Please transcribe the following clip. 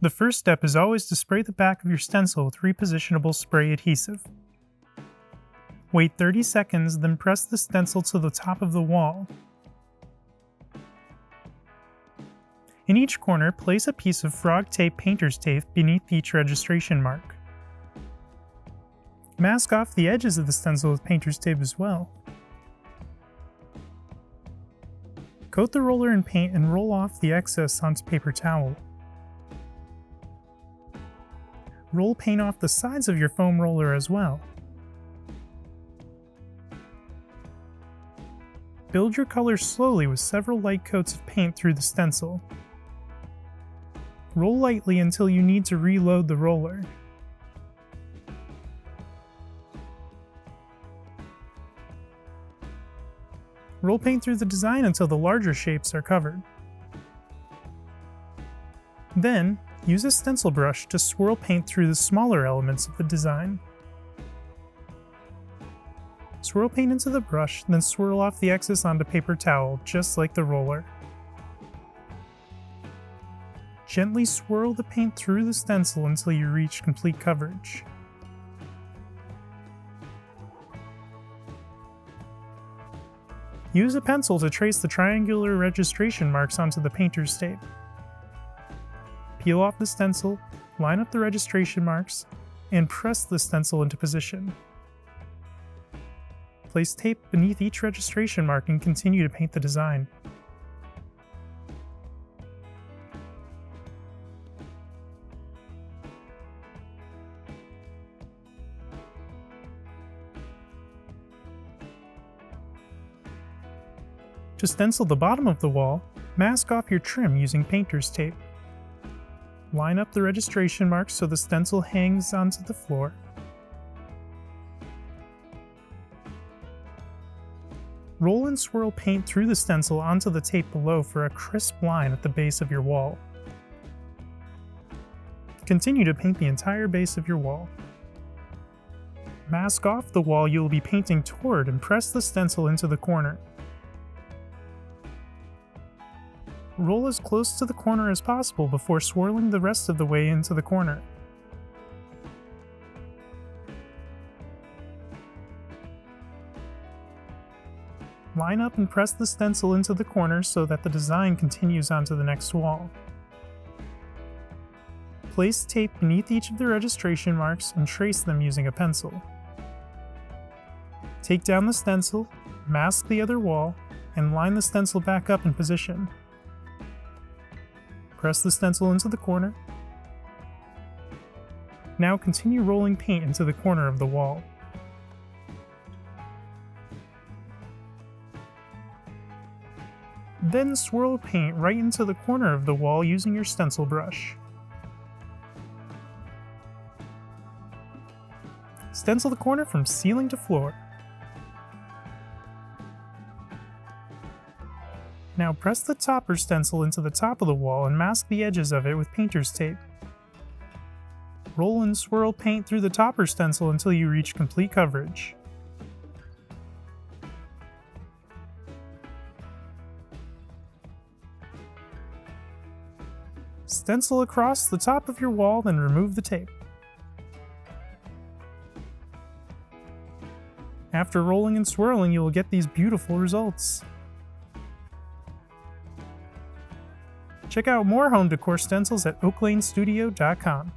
The first step is always to spray the back of your stencil with Repositionable Spray Adhesive. Wait 30 seconds, then press the stencil to the top of the wall. In each corner, place a piece of frog tape painter's tape beneath each registration mark. Mask off the edges of the stencil with painter's tape as well. Coat the roller in paint and roll off the excess onto paper towel. Roll paint off the sides of your foam roller as well. Build your color slowly with several light coats of paint through the stencil. Roll lightly until you need to reload the roller. Roll paint through the design until the larger shapes are covered. Then, use a stencil brush to swirl paint through the smaller elements of the design. Swirl paint into the brush, then swirl off the excess onto paper towel, just like the roller. Gently swirl the paint through the stencil until you reach complete coverage. Use a pencil to trace the triangular registration marks onto the painter's tape. Peel off the stencil, line up the registration marks, and press the stencil into position. Place tape beneath each registration mark and continue to paint the design. To stencil the bottom of the wall, mask off your trim using painter's tape. Line up the registration marks so the stencil hangs onto the floor. Roll and swirl paint through the stencil onto the tape below for a crisp line at the base of your wall. Continue to paint the entire base of your wall. Mask off the wall you will be painting toward and press the stencil into the corner. Roll as close to the corner as possible before swirling the rest of the way into the corner. Line up and press the stencil into the corner so that the design continues onto the next wall. Place tape beneath each of the registration marks and trace them using a pencil. Take down the stencil, mask the other wall, and line the stencil back up in position. Press the stencil into the corner. Now continue rolling paint into the corner of the wall. Then swirl paint right into the corner of the wall using your stencil brush. Stencil the corner from ceiling to floor. Now press the topper stencil into the top of the wall and mask the edges of it with painter's tape. Roll and swirl paint through the topper stencil until you reach complete coverage. Stencil across the top of your wall, then remove the tape. After rolling and swirling, you will get these beautiful results. Check out more home decor stencils at oaklanestudio.com.